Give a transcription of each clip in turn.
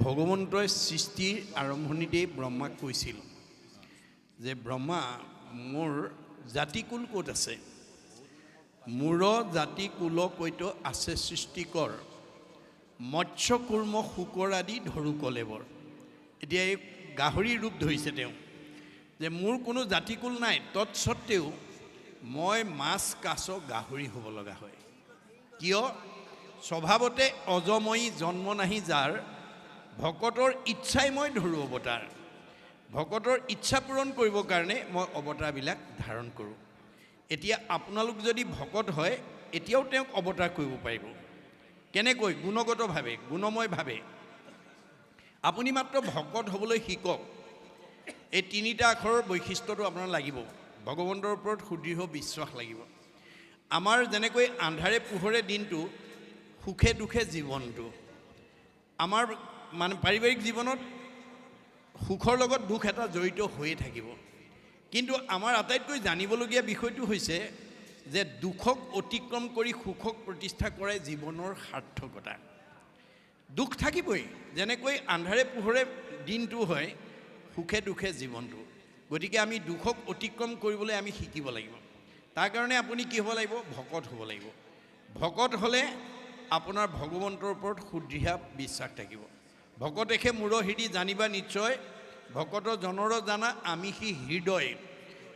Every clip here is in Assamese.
ভগৱন্তই সৃষ্টিৰ আৰম্ভণিতেই ব্ৰহ্মাক কৈছিল যে ব্ৰহ্মা মোৰ জাতিকুল ক'ত আছে মোৰ জাতিকুল কৈতো আছে সৃষ্টিকৰ মৎস্য কুৰ্ম শুকৰ আদি ধৰু কলেবৰ এতিয়া এই গাহৰি ৰূপ ধৰিছে তেওঁ যে মোৰ কোনো জাতিকুল নাই তৎসত্ত্বেও মই মাছ কাছ গাহৰি হ'ব লগা হয় কিয় স্বভাৱতে অজময়ী জন্ম নাহি যাৰ ভকতৰ ইচ্ছাই মই ধৰো অৱতাৰ ভকতৰ ইচ্ছা পূৰণ কৰিবৰ কাৰণে মই অৱতাৰবিলাক ধাৰণ কৰোঁ এতিয়া আপোনালোক যদি ভকত হয় এতিয়াও তেওঁক অৱতাৰ কৰিব পাৰিব কেনেকৈ গুণগতভাৱে গুণময়ভাৱে আপুনি মাত্ৰ ভকত হ'বলৈ শিকক এই তিনিটা আখৰৰ বৈশিষ্ট্যটো আপোনাৰ লাগিব ভগৱন্তৰ ওপৰত সুদৃঢ় বিশ্বাস লাগিব আমাৰ যেনেকৈ আন্ধাৰে পোহৰে দিনটো সুখে দুখে জীৱনটো আমাৰ মানে পাৰিবাৰিক জীৱনত সুখৰ লগত দুখ এটা জড়িত হৈয়ে থাকিব কিন্তু আমাৰ আটাইতকৈ জানিবলগীয়া বিষয়টো হৈছে যে দুখক অতিক্ৰম কৰি সুখক প্ৰতিষ্ঠা কৰাই জীৱনৰ সাৰ্থকতা দুখ থাকিবই যেনেকৈ আন্ধাৰে পোহৰে দিনটো হয় সুখে দুখে জীৱনটো গতিকে আমি দুখক অতিক্ৰম কৰিবলৈ আমি শিকিব লাগিব তাৰ কাৰণে আপুনি কি হ'ব লাগিব ভকত হ'ব লাগিব ভকত হ'লে আপোনাৰ ভগৱন্তৰ ওপৰত সুদৃঢ় বিশ্বাস থাকিব ভকতেহে মূৰ হিৰি জানিবা নিশ্চয় ভকত জনৰ জানা আমি সি হৃদয়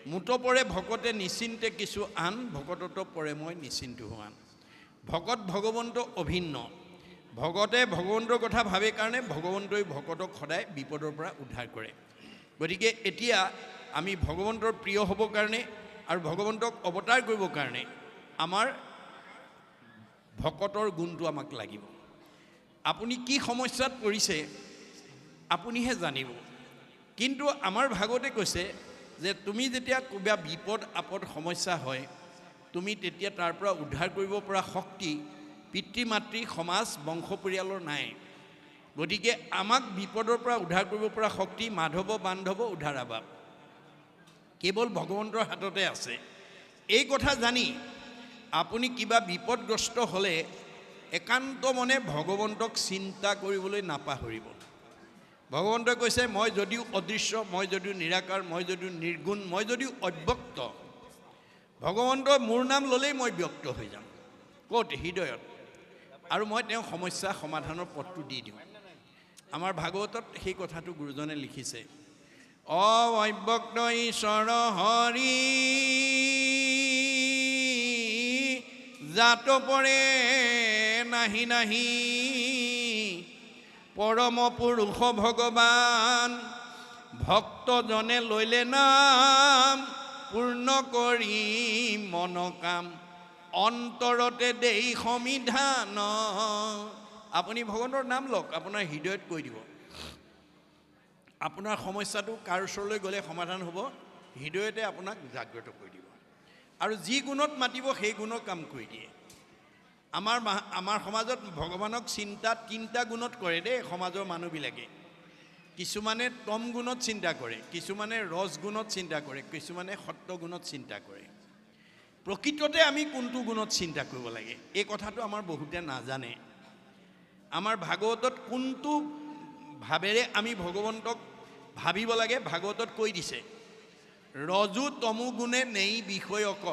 মুত পৰে ভকতে নিশ্চিন্তে কিছু আন ভকতত পৰে মই নিশ্চিন্ত হোৱান ভকত ভগৱন্ত অভিন্ন ভগতে ভগৱন্তৰ কথা ভাবে কাৰণে ভগৱন্তই ভকতক সদায় বিপদৰ পৰা উদ্ধাৰ কৰে গতিকে এতিয়া আমি ভগৱন্তৰ প্ৰিয় হ'বৰ কাৰণে আৰু ভগৱন্তক অৱতাৰ কৰিবৰ কাৰণে আমাৰ ভকতৰ গুণটো আমাক লাগিব আপুনি কি সমস্যাত পৰিছে আপুনিহে জানিব কিন্তু আমাৰ ভাগৱতে কৈছে যে তুমি যেতিয়া কিবা বিপদ আপদ সমস্যা হয় তুমি তেতিয়া তাৰ পৰা উদ্ধাৰ কৰিব পৰা শক্তি পিতৃ মাতৃ সমাজ বংশ পৰিয়ালৰ নাই গতিকে আমাক বিপদৰ পৰা উদ্ধাৰ কৰিব পৰা শক্তি মাধৱ বান্ধৱ উদ্ধাৰাবাব কেৱল ভগৱন্তৰ হাততে আছে এই কথা জানি আপুনি কিবা বিপদগ্ৰস্ত হ'লে একান্ত মনে ভগৱন্তক চিন্তা কৰিবলৈ নাপাহৰিব ভগৱন্তই কৈছে মই যদিও অদৃশ্য মই যদিও নিৰাকাৰ মই যদিও নিৰ্গুণ মই যদিও অব্যক্ত ভগৱন্ত মোৰ নাম ল'লেই মই ব্যক্ত হৈ যাম ক'ত হৃদয়ত আৰু মই তেওঁ সমস্যা সমাধানৰ পথটো দি দিওঁ আমাৰ ভাগৱতত সেই কথাটো গুৰুজনে লিখিছে অব্যক্ত ঈশ্বৰ হৰি জাত পৰে নাহি নাহি পৰম পুৰুষ ভগৱান ভক্তজনে লৈলে নাম পূৰ্ণ কৰি মন কাম অন্তৰতে দেই সমিধান আপুনি ভগৱন্তৰ নাম লওক আপোনাৰ হৃদয়ত কৈ দিব আপোনাৰ সমস্যাটো কাৰ ওচৰলৈ গ'লে সমাধান হ'ব হৃদয়তে আপোনাক জাগ্ৰত কৰি দিব আৰু যি গুণত মাতিব সেই গুণৰ কাম কৰি দিয়ে আমাৰ সমাজত ভগৱানক চিন্তা তিনিটা গুণত কৰে দেই সমাজৰ মানুহবিলাকে কিছুমানে তম গুণত চিন্তা কৰে কিছুমানে ৰজ গুণত চিন্তা কৰে কিছুমানে সত্য গুণত চিন্তা কৰে প্ৰকৃততে আমি কোনটো গুণত চিন্তা কৰিব লাগে এই কথাটো আমাৰ বহুতে নাজানে আমাৰ ভাগৱতত কোনটো ভাৱেৰে আমি ভগৱন্তক ভাবিব লাগে ভাগৱতত কৈ দিছে ৰজু তমু গুণে নেই বিষয়ক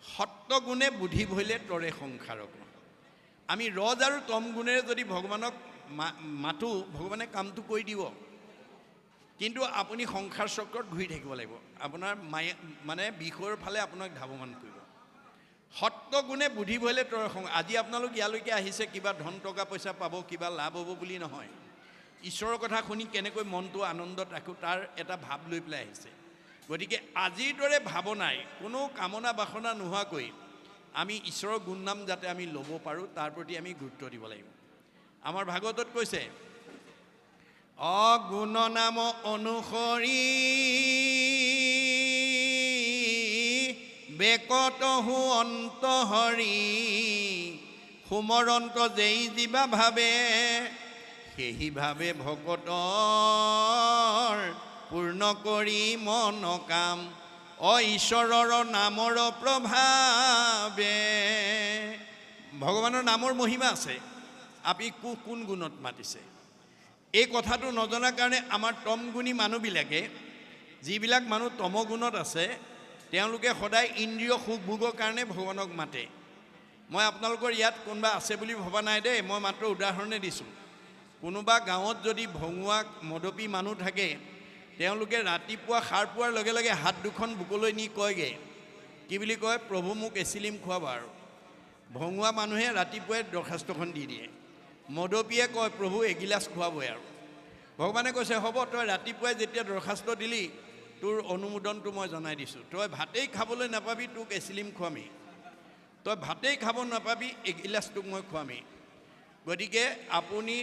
সত্য গুণে বুদ্ধি ভৈলে তৰে সংসাৰক আমি ৰজ আৰু তম গুণেৰে যদি ভগৱানক মাতো ভগৱানে কামটো কৰি দিব কিন্তু আপুনি সংসাৰ চক্ৰত ঘূৰি থাকিব লাগিব আপোনাৰ মানে বিষয়ৰ ফালে আপোনাক ধাৱমান কৰিব সত্য গুণে বুদ্ধি ভৈলে তৰে আজি আপোনালোক ইয়ালৈকে আহিছে কিবা ধন টকা পইচা পাব কিবা লাভ হ'ব বুলি নহয় ঈশ্বৰৰ কথা শুনি কেনেকৈ মনটো আনন্দত ৰাখোঁ তাৰ এটা ভাৱ লৈ পেলাই আহিছে গতিকে আজিৰ দৰে ভাৱনাই কোনো কামনা বাসনা নোহোৱাকৈ আমি ঈশ্বৰৰ গুণনাম যাতে আমি ল'ব পাৰোঁ তাৰ প্ৰতি আমি গুৰুত্ব দিব লাগিব আমাৰ ভাগৱতত কৈছে অগুণ নাম অনুসৰি বেকতহু অন্তহৰি সুমৰন্ত যেই জীৱা ভাবে সেই ভাবে ভকতৰ পূৰ্ণ কৰি মন কাম ঈশ্বৰৰ নামৰ প্ৰভাৱে ভগৱানৰ নামৰ মহিমা আছে আপুনি কোন গুণত মাতিছে এই কথাটো নজনাৰ কাৰণে আমাৰ তমগুণী মানুহবিলাকে, যিবিলাক মানুহ তমগুণত আছে, তেওঁলোকে সদায় ইন্দ্ৰিয় সুখ ভোগৰ কাৰণে ভগৱানক মাতে। মই আপোনালোকৰ ইয়াত কোনোবা আছে বুলি ভবা নাই দেই, মই মাত্ৰ উদাহৰণে দিছোঁ। কোনোবা গাঁৱত যদি ভঙুৱা মদপী মানুহ থাকে, তেওঁলোকে ৰাতিপুৱা সাৰ পোৱাৰ লগে লগে হাত দুখন বুকলৈ নি কয়গৈ, কি বুলি কয়, প্ৰভু মোক এচিলিম খুৱাব। আৰু ভঙুৱা মানুহে ৰাতিপুৱাই দৰখাস্তখন দি দিয়ে, মদপীয়ে কয় প্ৰভু এগিলাচ খুৱাবই। আৰু ভগৱানে কৈছে হ'ব, তই ৰাতিপুৱাই যেতিয়া দৰখাস্ত দিলি, তোৰ অনুমোদনটো মই জনাই দিছোঁ। তই ভাতেই খাবলৈ নাপাবি, তোক এচিলিম খুৱামেই। তই ভাতেই খাব নাপাবি, এগিলাচ তোক মই খুৱামেই। গতিকে আপুনি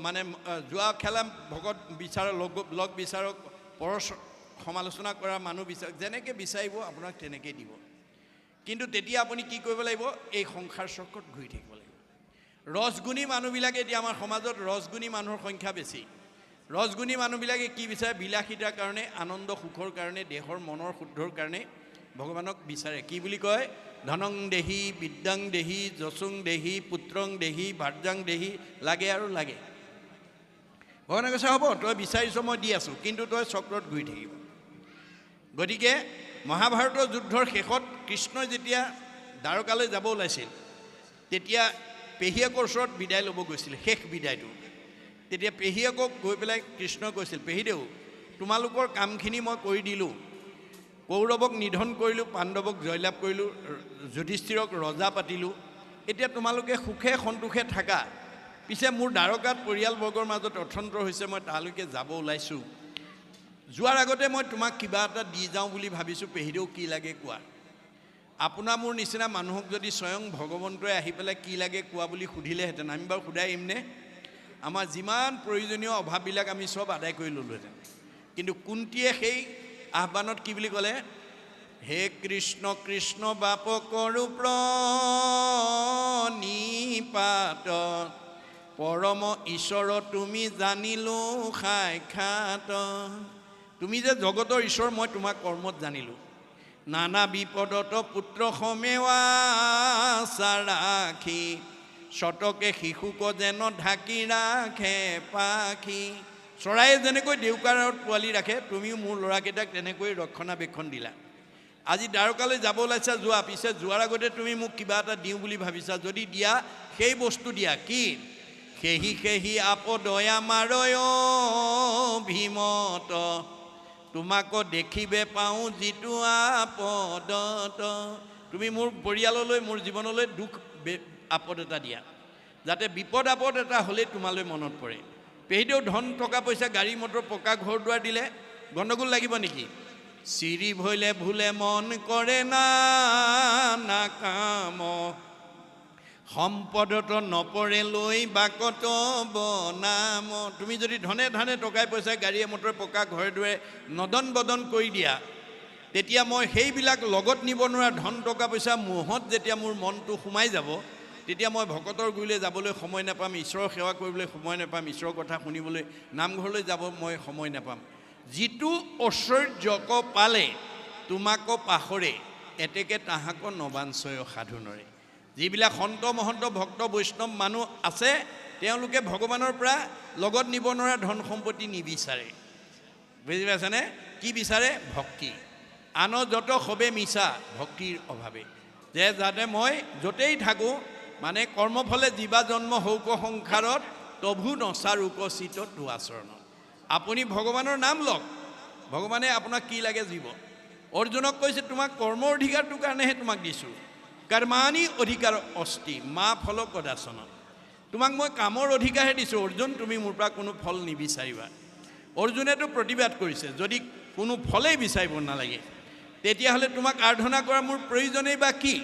মানে যোৱা খেলা ভকত বিচাৰক, লগ বিচাৰক, পৰ সমালোচনা কৰা মানুহ বিচাৰক, যেনেকৈ বিচাৰিব আপোনাক তেনেকৈ দিব। কিন্তু তেতিয়া আপুনি কি কৰিব লাগিব, এই সংসাৰ চক্ৰত ঘূৰি থাকিব লাগিব। ৰসগুণী মানুহবিলাকে, এতিয়া আমাৰ সমাজত ৰসগুণী মানুহৰ সংখ্যা বেছি। ৰসগুণী মানুহবিলাকে কি বিচাৰে, বিলাসিতাৰ কাৰণে, আনন্দ সুখৰ কাৰণে, দেহৰ মনৰ শুদ্ধৰ কাৰণে ভগৱানক বিচাৰে। কি বুলি কয়, ধনং দেহি, বিদ্যাং দেহি, যশোং দেহি, পুত্ৰং দেহি, ভাৰ্যাং দেহি, লাগে আৰু লাগে। ভগৱানে কৈছে হ'ব, তই বিচাৰিছ মই দি আছোঁ, কিন্তু তই চক্ৰত ঘূৰি থাকিব। গতিকে মহাভাৰতৰ যুদ্ধৰ শেষত কৃষ্ণই যেতিয়া দ্বাৰকালৈ যাব ওলাইছিল, তেতিয়া পেহীয়েকৰ ওচৰত বিদায় ল'ব গৈছিল, শেষ বিদায়টো। তেতিয়া পেহীয়েকক গৈ পেলাই কৃষ্ণই কৈছিল, পেহীদেউ তোমালোকৰ কামখিনি মই কৰি দিলোঁ, কৌৰৱক নিধন কৰিলোঁ, পাণ্ডৱক জয়লাভ কৰিলোঁ, যুধিষ্ঠিৰক ৰজা পাতিলোঁ, এতিয়া তোমালোকে সুখে সন্তোষে থাকা। পিছে মোৰ দ্বাৰকাত পৰিয়ালবৰ্গৰ মাজত অৰ্থন্তৰ হৈছে, মই তালৈকে যাব ওলাইছোঁ। যোৱাৰ আগতে মই তোমাক কিবা এটা দি যাওঁ বুলি ভাবিছোঁ, পেহীদেউ কি লাগে কোৱা। আপোনাৰ মোৰ নিচিনা মানুহক যদি স্বয়ং ভগৱন্তই আহি পেলাই কি লাগে কোৱা বুলি সুধিলেহেঁতেন, আমি বাৰু সোধাই আহিমনে? আমাৰ যিমান প্ৰয়োজনীয় অভাৱবিলাক আমি চব আদায় কৰি ল'লোহেঁতেন। কিন্তু কুন্তীয়ে সেই আহ্বানত কি বুলি ক'লে, হে কৃষ্ণ কৃষ্ণ বাপ কৰোঁ প্ৰণিপাত, পৰম ঈশ্বৰ তুমি জানিলোঁ সাক্ষাৎ। তুমি যে জগতৰ ঈশ্বৰ, মই তোমাক কৰ্মত জানিলোঁ। নানা বিপদত পুত্ৰ সমেৱা ৰাখি, শতকে শিশুক যেন ঢাকি ৰাখে পাখি। চৰায়ে যেনেকৈ দেউকাৰত পোৱালি ৰাখে, তুমিও মোৰ ল'ৰাকেইটাক তেনেকৈ ৰক্ষণাবেক্ষণ দিলা। আজি দ্বাৰকালৈ যাব ওলাইছা, যোৱা। পিছে যোৱাৰ আগতে তুমি মোক কিবা এটা দিওঁ বুলি ভাবিছা, যদি দিয়া সেই বস্তু দিয়া। কি? সেহি সেহি আপদয়া মাৰয় ভীমত, তোমাক দেখিবে পাওঁ যিটো আপদত। তুমি মোৰ পৰিয়াললৈ, মোৰ জীৱনলৈ দুখ আপদ এটা দিয়া, যাতে বিপদ আপদ এটা হ'লেই তোমালৈ মনত পৰে। পেহীদেউ ধন টকা পইচা, গাড়ী মটৰ, পকা ঘৰ দুৱাৰ দিলে গণ্ডগোল লাগিব নেকি? চিৰি ভৈলে ভুলে মন কৰে না কাম, সম্পদত নপৰে লৈ বাকত বনাম। তুমি যদি ধনে ধানে টকাই পইচাই, গাড়ীয়ে মটৰে, পকা ঘৰে দুৱাৰে নদন বদন কৰি দিয়া, তেতিয়া মই সেইবিলাক লগত নিব নোৱাৰা ধন টকা পইচা মোহত যেতিয়া মোৰ মনটো সোমাই যাব, তেতিয়া মই ভকতৰ গুৰিলৈ যাবলৈ সময় নাপাম, ঈশ্বৰৰ সেৱা কৰিবলৈ সময় নাপাম, ঈশ্বৰৰ কথা শুনিবলৈ নামঘৰলৈ যাব মই সময় নাপাম। যিটো ঐশ্বৰ্যক পালে তোমাক পাহৰে, এতেকে তাহাক নবাঞ্চয় সাধুনৰে। যিবিলাক সন্ত মহন্ত ভক্ত বৈষ্ণৱ মানুহ আছে, তেওঁলোকে ভগৱানৰ পৰা লগত নিব নোৱাৰা ধন সম্পত্তি নিবিচাৰে। বুজি পাইছেনে? কি বিচাৰে? ভক্তি। আনৰ যত সবে মিছা, ভক্তিৰ অভাৱে। যে যাতে মই য'তেই থাকোঁ, মানে কৰ্মফলে জীৱা জন্ম হৌক সংসাৰত, তভু নচাৰোক চিত তো আচৰণ। আপুনি ভগৱানৰ নাম লওক, ভগৱানে আপোনাক কি লাগে জীৱ। অৰ্জুনক কৈছে, তোমাক কৰ্মৰ অধিকাৰটোৰ কাৰণেহে তোমাক দিছোঁ। কৰ্মাণি অধিকাৰ অস্তি মা ফল কদাচন। তোমাক মই কামৰ অধিকাৰহে দিছোঁ, অৰ্জুন তুমি মোৰ পৰা কোনো ফল নিবিচাৰিবা। অৰ্জুনেতো প্ৰতিবাদ কৰিছে, যদি কোনো ফলেই বিচাৰিব নালাগে, তেতিয়াহ'লে তোমাক আৰাধনা কৰা মোৰ প্ৰয়োজনেই বা কি?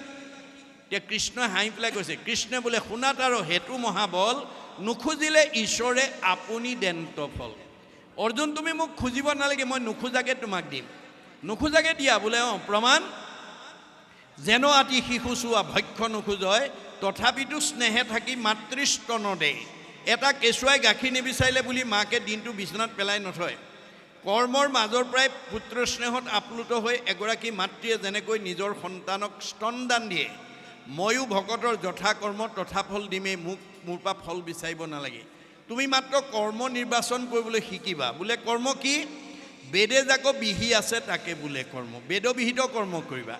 এতিয়া কৃষ্ণই হাঁহি পেলাই কৈছে, কৃষ্ণই বোলে শুনাত আৰু হেতু মহাবল, নুখুজিলে ঈশ্বৰে আপুনি দেন্ত ফল। অৰ্জুন তুমি মোক খুজিব নালাগে, মই নোখোজাকে তোমাক দিম। নোখোজাকে দিয়া বোলে, প্ৰমাণ। যেন আতি শিশু চোৱা ভক্ষ নোখোজয়, তথাপিতো স্নেহে থাকি মাতৃস্তন দে। এটা কেঁচুৱাই গাখীৰ নিবিচাৰিলে বুলি মাকে দিনটো বিচনাত পেলাই নথয়। কৰ্মৰ মাজৰ পৰাই পুত্ৰ স্নেহত আপ্লুত হৈ এগৰাকী মাতৃয়ে যেনেকৈ নিজৰ সন্তানক স্তনদান দিয়ে, ময়ো ভকতৰ যথা কৰ্ম তথা ফল দিমেই, মোৰ পৰা ফল বিচাৰিব নালাগে। তুমি মাত্ৰ কৰ্ম নিৰ্বাচন কৰিবলৈ শিকিবা। বোলে কৰ্ম কি? বেদে যাক বিহি আছে তাকে বোলে কৰ্ম। বেদবিহিত কৰ্ম কৰিবা।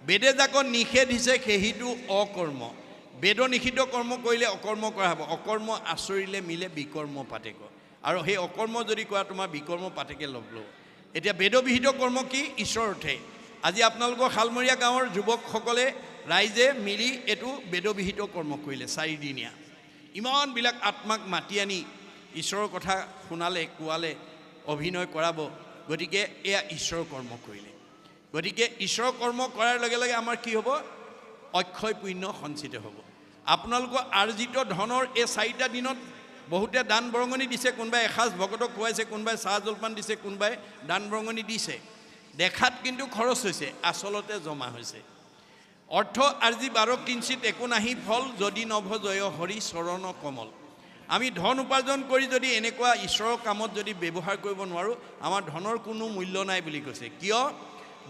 বেদে যাক নিষেধ দিছে সেইটো অকৰ্ম। বেদ নিষিদ্ধ কৰ্ম কৰিলে অকৰ্ম কৰা হ'ব। অকৰ্ম আচৰিলে মিলে বিকৰ্ম পাতেক। আৰু সেই অকৰ্ম যদি কৰা তোমাৰ বিকৰ্ম পাতেকে লগ ল'ব। এতিয়া বেদবিহিত কৰ্ম কি? ঈশ্বৰ উঠে। আজি আপোনালোকৰ শালমৰীয়া গাঁৱৰ যুৱকসকলে ৰাইজে মিলি এইটো বেদবিহিত কৰ্ম কৰিলে 4 দিনীয়া। ইমানবিলাক আত্মাক মাতি আনি ঈশ্বৰৰ কথা শুনালে, কোৱালে, অভিনয় কৰাব। গতিকে এয়া ঈশ্বৰৰ কৰ্ম কৰিলে। গতিকে ঈশ্বৰৰ কৰ্ম কৰাৰ লগে লগে আমাৰ কি হ'ব? অক্ষয় পুণ্য সঞ্চিত হ'ব। আপোনালোকৰ আৰ্জিত ধনৰ এই 4টা দিনত বহুতে দান বৰঙণি দিছে, কোনোবাই এসাঁজ ভকতক খুৱাইছে, কোনোবাই চাহ জলপান দিছে, কোনোবাই দান বৰঙণি দিছে। দেখাত কিন্তু খৰচ হৈছে, আচলতে জমা হৈছে। অৰ্থ আৰ্জি 12 কিঞ্চিত একো নাহি ফল, যদি নভ জয় হৰি চৰণ কমল। আমি ধন উপাৰ্জন কৰি যদি এনেকুৱা ঈশ্বৰৰ কামত যদি ব্যৱহাৰ কৰিব নোৱাৰোঁ, আমাৰ ধনৰ কোনো মূল্য নাই বুলি কৈছে। কিয়?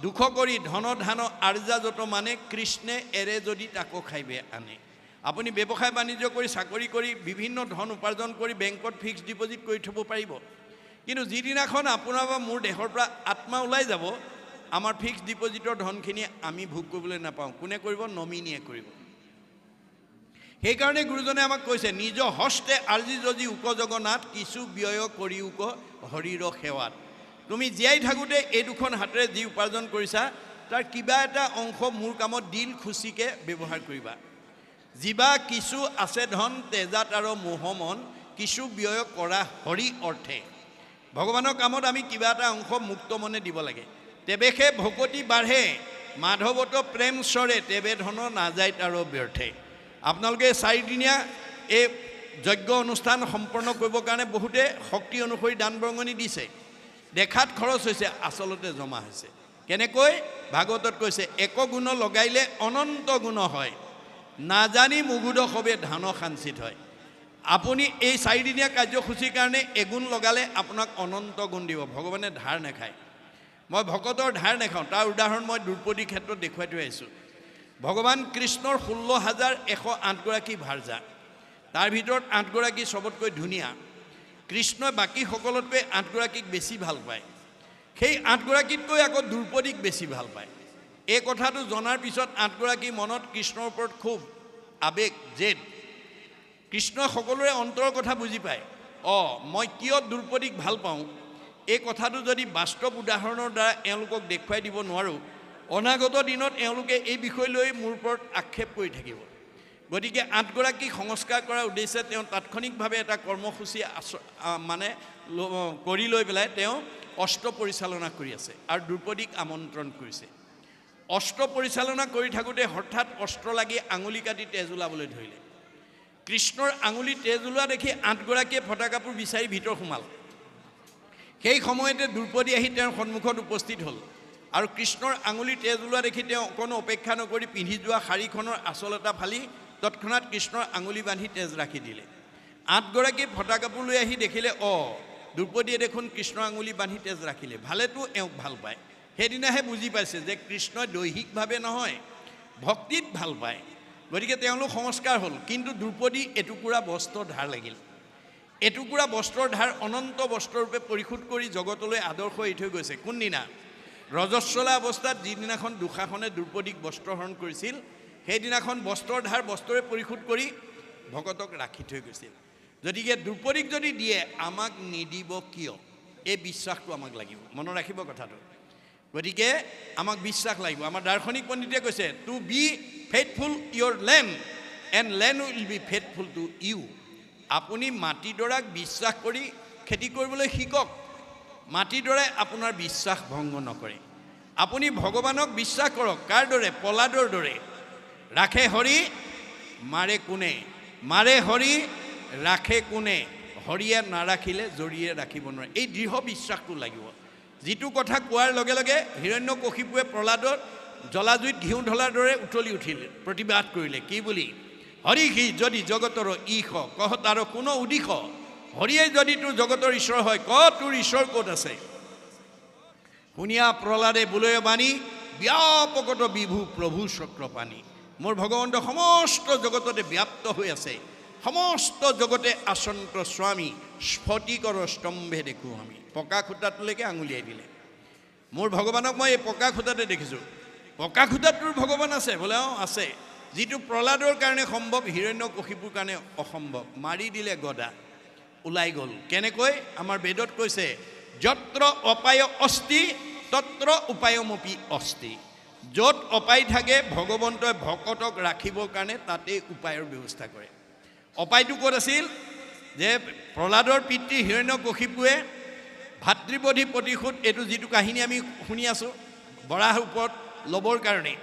দুখ কৰি ধন ধান আৰ্জা যত মানে, কৃষ্ণে এৰে যদি তাকো খাইবে আনে। আপুনি ব্যৱসায় বাণিজ্য কৰি, চাকৰি কৰি, বিভিন্ন ধন উপাৰ্জন কৰি বেংকত ফিক্সড ডিপজিট কৰি থ'ব পাৰিব। কিন্তু যিদিনাখন আপোনাৰ বা মোৰ দেহৰ পৰা আত্মা ওলাই যাব, আমাৰ ফিক্সড ডিপজিটৰ ধনখিনি আমি ভোগ কৰিবলৈ নাপাওঁ। কোনে কৰিব? নমিনীয়ে কৰিব। সেইকাৰণে গুৰুজনে আমাক কৈছে, নিজ হস্তে আৰ্জি যদি উক জগন্নাথ, কিছু ব্যয় কৰি উক হৰিৰ সেৱাত। তুমি জীয়াই থাকোঁতে এই দুখন হাতেৰে যি উপাৰ্জন কৰিছা, তাৰ কিবা এটা অংশ মোৰ কামত দিল খুচিকৈ ব্যৱহাৰ কৰিবা। যিবা কিছু আছে ধন তেজাত আৰু মোহমন, কিছু ব্যয় কৰা হৰি অৰ্থে। ভগৱানৰ কামত আমি কিবা এটা অংশ মুক্ত মনে দিব লাগে। তেবেহে ভকতি বাঢ়ে, মাধৱত প্ৰেম চৰে, তেবে ধন নাযায় আৰু ব্যৰ্থে। আপোনালোকে 4 দিনীয়া এই যজ্ঞ অনুষ্ঠান সম্পন্ন কৰিবৰ কাৰণে বহুতে শক্তি অনুসৰি দান বৰঙণি দিছে। দেখাত খৰচ হৈছে, আচলতে জমা হৈছে। কেনেকৈ? ভাগৱতত কৈছে, এক গুণ লগাইলে অনন্ত গুণ হয়, নাজানি মুগুদ সবে ধান সাঞ্চিত হয়। আপুনি এই 4 দিনীয়া কাৰ্যসূচীৰ কাৰণে এগুণ লগালে আপোনাক অনন্ত গুণ দিব। ভগৱানে ধাৰ নাখায়। মই ভকতৰ ধাৰ নাখাওঁ। তাৰ উদাহৰণ মই দ্ৰুপদীৰ ক্ষেত্ৰত দেখুৱাই থৈ আহিছোঁ। ভগৱান কৃষ্ণৰ 16,108 গৰাকী ভাৰ্যা, তাৰ ভিতৰত 8 গৰাকী চবতকৈ ধুনীয়া। কৃষ্ণই বাকী সকলোতকৈ 8 গৰাকীক বেছি ভাল পায়। সেই 8 গৰাকীতকৈ আকৌ দ্ৰুপদীক বেছি ভাল পায়। এই কথাটো জনাৰ পিছত 8 গৰাকী মনত কৃষ্ণৰ ওপৰত খুব আৱেগ, জেদ। কৃষ্ণই সকলোৰে অন্তৰৰ কথা বুজি পায়। মই কিয় দ্ৰুপদীক ভাল পাওঁ, এই কথাটো যদি বাস্তৱ উদাহৰণৰ দ্বাৰা এওঁলোকক দেখুৱাই দিব নোৱাৰোঁ, অনাগত দিনত এওঁলোকে এই বিষয় লৈ মোৰ ওপৰত আক্ষেপ কৰি থাকিব। গতিকে 8 গৰাকীক সংস্কাৰ কৰাৰ উদ্দেশ্যে তেওঁ তাৎক্ষণিকভাৱে এটা কৰ্মসূচী কৰি লৈ পেলাই তেওঁ অস্ত্ৰ পৰিচালনা কৰি আছে আৰু দ্ৰুপদীক আমন্ত্ৰণ কৰিছে। অস্ত্ৰ পৰিচালনা কৰি থাকোঁতে হঠাৎ অস্ত্ৰ লাগি আঙুলি কাটি তেজ ওলাবলৈ ধৰিলে। কৃষ্ণৰ আঙুলি তেজ ওলোৱা দেখি 8 গৰাকীয়ে ফটা কাপোৰ বিচাৰি ভিতৰ সোমাল। সেই সময়তে দ্ৰুপদী আহি তেওঁৰ সন্মুখত উপস্থিত হ'ল আৰু কৃষ্ণৰ আঙুলি তেজ ওলোৱা দেখি তেওঁ অকণো অপেক্ষা নকৰি পিন্ধি যোৱা শাৰীখনৰ আঁচল এটা ফালি তৎক্ষণাৎ কৃষ্ণৰ আঙুলি বান্ধি তেজ ৰাখি দিলে। 8 গৰাকীয়ে ফটা কাপোৰ লৈ আহি দেখিলে, দ্ৰুপদীয়ে দেখোন কৃষ্ণৰ আঙুলি বান্ধি তেজ ৰাখিলে, ভালেতো এওঁক ভাল পায়। সেইদিনাহে বুজি পাইছে যে কৃষ্ণই দৈহিকভাৱে নহয়, ভক্তিত ভাল পায়। গতিকে তেওঁলোক সংস্কাৰ হ'ল। কিন্তু দ্ৰুপদী এটুকুৰা বস্ত্ৰৰ ধাৰ লাগিল। এটুকুৰা বস্ত্ৰৰ ধাৰ অনন্ত বস্ত্ৰৰূপে পৰিশোধ কৰি জগতলৈ আদৰ্শ এৰি থৈ গৈছে। কোনদিনা? ৰজস্বলা অৱস্থাত যিদিনাখন দুঃশাসনে দ্ৰুপদীক বস্ত্ৰহৰণ কৰিছিল, সেইদিনাখন বস্ত্ৰৰ ধাৰ বস্ত্ৰৰে পৰিশোধ কৰি ভকতক ৰাখি থৈ গৈছিল। গতিকে দ্ৰুপদীক যদি দিয়ে, আমাক নিদিব কিয়? এই বিশ্বাসটো আমাক লাগিব। মনত ৰাখিব কথাটো। গতিকে আমাক বিশ্বাস লাগিব। আমাৰ দাৰ্শনিক পণ্ডিতে কৈছে, to be faithful your land and land will be faithful to you. আপুনি মাটিডৰাক বিশ্বাস কৰি খেতি কৰিবলৈ শিকক। মাটিডৰাই আপোনাৰ বিশ্বাস ভংগ নকৰে। আপুনি ভগৱানক বিশ্বাস কৰক। কাৰ দৰে? পলাদৰ দৰে। ৰাখে হৰি মাৰে কোনে, মাৰে হৰি ৰাখে কোনে, হৰিয়ে নাৰাখিলে জৰিয়ে ৰাখিব নোৱাৰে। এই দৃঢ় বিশ্বাসটো লাগিব। যিটো কথা কোৱাৰ লগে লগে হিৰণ্যকশিপুৱে প্ৰহ্লাদৰ জলাজুইত ঘিউ ঢলাৰ দৰে উতলি উঠিল, প্ৰতিবাদ কৰিলে। কি বুলি? হৰি সি যদি জগতৰ ঈশ, কহ তাৰ কোনো উদিশ। হৰিয়ে যদি তোৰ জগতৰ ঈশ্বৰ হয়, ক তোৰ ঈশ্বৰ ক'ত আছে? শুনিয়া প্ৰহ্লাদে বোলয় বাণী, ব্যাপকত বিভু প্ৰভু চক্ৰপাণী। মোৰ ভগৱন্ত সমস্ত জগততে ব্যাপ্ত হৈ আছে। সমস্ত জগতে আচন্ত স্বামী স্ফটিকৰ স্তম্ভে দেখোঁ আমি। পকা খুঁটাটোলৈকে আঙুলিয়াই দিলে। মোৰ ভগৱানক মই এই পকা খুঁটাতে দেখিছোঁ। পকা খুঁটাটোৰ ভগৱান আছে বোলে? অঁ আছে। যিটো প্ৰহ্লাদৰ কাৰণে সম্ভৱ, হিৰণ্যকশিপুৰ কাৰণে অসম্ভৱ। মাৰি দিলে গদা, ওলাই গ'ল। কেনেকৈ? আমাৰ বেদত কৈছে, যত্ৰ অপায় অস্তি তত্ৰ উপায়মপি অস্তি। য'ত অপায় থাকে ভগৱন্তই ভকতক ৰাখিবৰ কাৰণে তাতেই উপায়ৰ ব্যৱস্থা কৰে। অপায়টো ক'ত আছিল? যে প্ৰহ্লাদৰ পিতৃ হিৰণ্যকশিপুৱে ভাতৃবধি প্ৰতিশোধ, এইটো যিটো কাহিনী আমি শুনি আছোঁ, বৰাহৰ ওপৰত ল'বৰ কাৰণে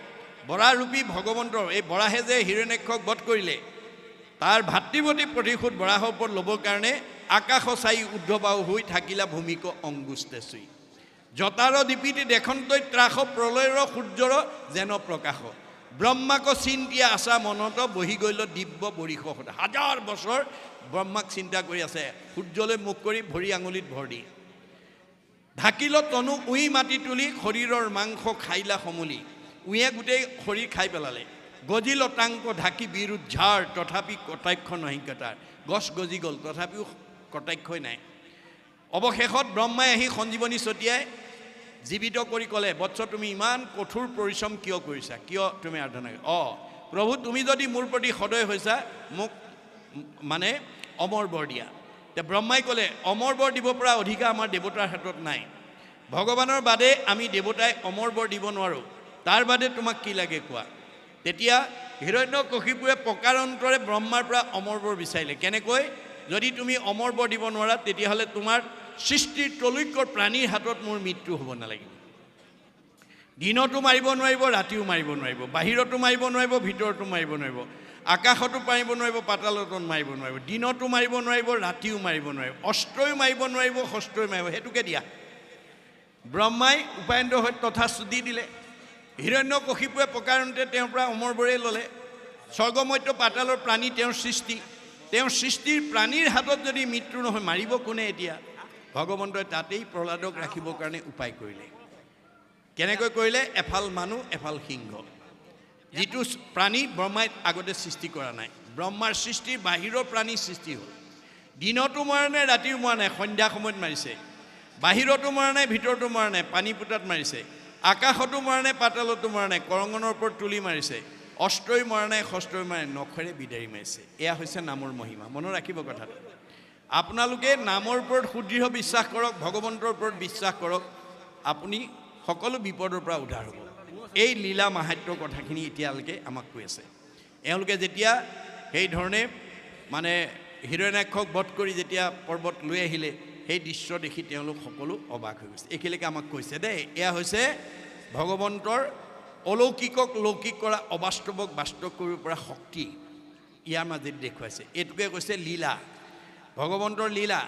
বৰাহৰূপী ভগৱন্তৰ, এই বৰাহে যে হিৰণ্যাক্ষক বধ কৰিলে, তাৰ ভাতৃবধি প্ৰতিশোধ বৰাহৰ ওপৰত ল'বৰ কাৰণে আকাশ চাই উদ্ধবাহু হৈ থাকিলা ভূমিক অংগুষ্টে চুই। জতাৰ দীপিতি দেখন্তই ত্ৰাস প্ৰলয়ৰ সূৰ্যৰ যেন প্ৰকাশ। ব্ৰহ্মাক চিন্তিয়া আশা মনত বহি গ'ল দিব্য বৰিষ সদা। হাজাৰ বছৰ ব্ৰহ্মাক চিন্তা কৰি আছে, সূৰ্যলৈ মুখ কৰি ভৰি আঙুলিত ভৰ দি। ঢাকিল তনু উই মাটি তুলি শৰীৰৰ মাংস খাইলা সমলি। উঁয়ে গোটেই শৰীৰ খাই পেলালে। গজি লতাংক ঢাকি বিৰুদ্ধাৰ তথাপি কটাক্ষ নহিকতাৰ। গছ গজি গ'ল তথাপিও কটাক্ষই নাই। অৱশেষত ব্ৰহ্মাই আহি সঞ্জীৱনী ছটিয়াই জীৱিত কৰি ক'লে, বৎস তুমি ইমান কঠোৰ পৰিশ্ৰম কিয় কৰিছা? কিয় তুমি আৰাধনা কৰি? প্ৰভু তুমি যদি মোৰ প্ৰতি সদয় হৈছা, মোক মানে অমৰ বৰ দিয়া। তে ব্ৰহ্মাই ক'লে, অমৰ বৰ দিব পৰা অধিকাৰ আমাৰ দেৱতাৰ হাতত নাই। ভগৱানৰ বাদে আমি দেৱতাই অমৰ বৰ দিব নোৱাৰোঁ। তাৰ বাদে তোমাক কি লাগে কোৱা? তেতিয়া হিৰণ্যকশিপুৰে প্ৰকাৰান্তৰে ব্ৰহ্মাৰ পৰা অমৰ বৰ বিচাৰিলে। কেনেকৈ? যদি তুমি অমৰ বৰ দিব নোৱাৰা, তেতিয়াহ'লে তোমাৰ সৃষ্টিৰ ত্ৰৈলোক্যৰ প্ৰাণীৰ হাতত মোৰ মৃত্যু হ'ব নালাগিব। দিনতো মাৰিব নোৱাৰিব, ৰাতিও মাৰিব নোৱাৰিব, বাহিৰতো মাৰিব নোৱাৰিব, ভিতৰতো মাৰিব নোৱাৰিব, আকাশতো মাৰিব নোৱাৰিব, পাতালতো মাৰিব নোৱাৰিব, দিনতো মাৰিব নোৱাৰিব, ৰাতিও মাৰিব নোৱাৰিব, অস্ত্ৰও মাৰিব নোৱাৰিব, শস্ত্ৰও মাৰিব। সেইটোকে দিয়া। ব্ৰহ্মাই উপায়ন্ত হৈ তথাস্তু দি দিলে। হিৰণ্যকশিপুৰে প্ৰকাৰান্তে তেওঁৰ পৰা অমৰবৰেই ল'লে। স্বৰ্গমধ্য পাতালৰ প্ৰাণী তেওঁৰ সৃষ্টি। তেওঁৰ সৃষ্টিৰ প্ৰাণীৰ হাতত যদি মৃত্যু নহয়, মাৰিব কোনে এতিয়া? ভগৱন্তই তাতেই প্ৰহ্লাদক ৰাখিবৰ কাৰণে উপায় কৰিলে। কেনেকৈ কৰিলে? এফাল মানুহ এফাল সিংহ, যিটো প্ৰাণী ব্ৰহ্মাই আগতে সৃষ্টি কৰা নাই। ব্ৰহ্মাৰ সৃষ্টিৰ বাহিৰৰ প্ৰাণী সৃষ্টি হ'ল। দিনতো মৰা নাই, ৰাতিও মৰা নাই, সন্ধ্যা সময়ত মাৰিছে। বাহিৰতো মৰা নাই, ভিতৰতো মৰা নাই, পানী পোতাত মাৰিছে। আকাশতো মৰা নাই, পাতালতো মৰা নাই, কৰঙনৰ ওপৰত তুলি মাৰিছে। অস্ত্ৰই মৰা নাই, শস্ত্ৰই মৰা নাই, নখৰে বিদাৰি মাৰিছে। এয়া হৈছে নামৰ মহিমা। মনত ৰাখিব কথাটো। আপোনালোকে নামৰ ওপৰত সুদৃঢ় বিশ্বাস কৰক, ভগৱন্তৰ ওপৰত বিশ্বাস কৰক, আপুনি সকলো বিপদৰ পৰা উদ্ধাৰ হ'ব। এই লীলা মাহাত্ম্যৰ কথাখিনি এতিয়ালৈকে আমাক কৈ আছে। এওঁলোকে যেতিয়া সেইধৰণে মানে হিৰণ্যাক্ষক বধ কৰি যেতিয়া পৰ্বত লৈ আহিলে, সেই দৃশ্য দেখি তেওঁলোক সকলো অবাক হৈ গৈছে। এইখিনিলৈকে আমাক কৈছে দেই। এয়া হৈছে ভগৱন্তৰ অলৌকিকক লৌকিক কৰা, অবাস্তৱক বাস্তৱ কৰিব পৰা শক্তি ইয়াৰ মাজত দেখুৱাইছে। এইটোকে কৈছে লীলা, ভগৱন্তৰ লীলা।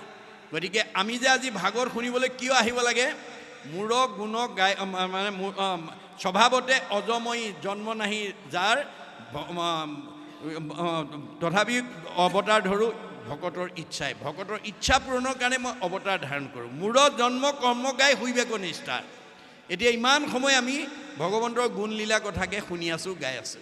গতিকে আমি যে আজি ভাগৱত শুনিবলৈ কিয় আহিব লাগে? মূৰ গুণ গাই মানে স্বভাৱতে অজময়ী জন্ম নাহি যাৰ, তথাপি অৱতাৰ ধৰোঁ ভকতৰ ইচ্ছাই। ভকতৰ ইচ্ছা পূৰণৰ কাৰণে মই অৱতাৰ ধাৰণ কৰোঁ। মূৰত জন্ম কৰ্ম গাই শুইবেক নিষ্ঠাৰ। এতিয়া ইমান সময় আমি ভগৱন্তৰ গুণ লীলা কথাকে শুনি আছোঁ, গাই আছোঁ।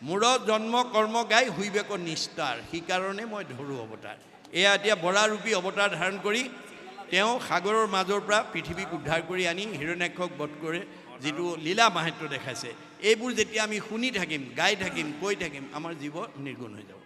মূৰত জন্ম কৰ্ম গাই শুইবেক নিষ্ঠাৰ, সেইকাৰণে মই ধৰোঁ অৱতাৰ। এয়া এতিয়া বৰাৰূপী অৱতাৰ ধাৰণ কৰি তেওঁ সাগৰৰ মাজৰ পৰা পৃথিৱীক উদ্ধাৰ কৰি আনি হিৰণ্যাক্ষক বধ কৰি যিটো লীলা মাহাত্ম্য দেখাইছে, এইবোৰ যেতিয়া আমি শুনি থাকিম, গাই থাকিম, কৈ থাকিম, আমাৰ জীৱ নিৰ্গুণ হৈ যাব।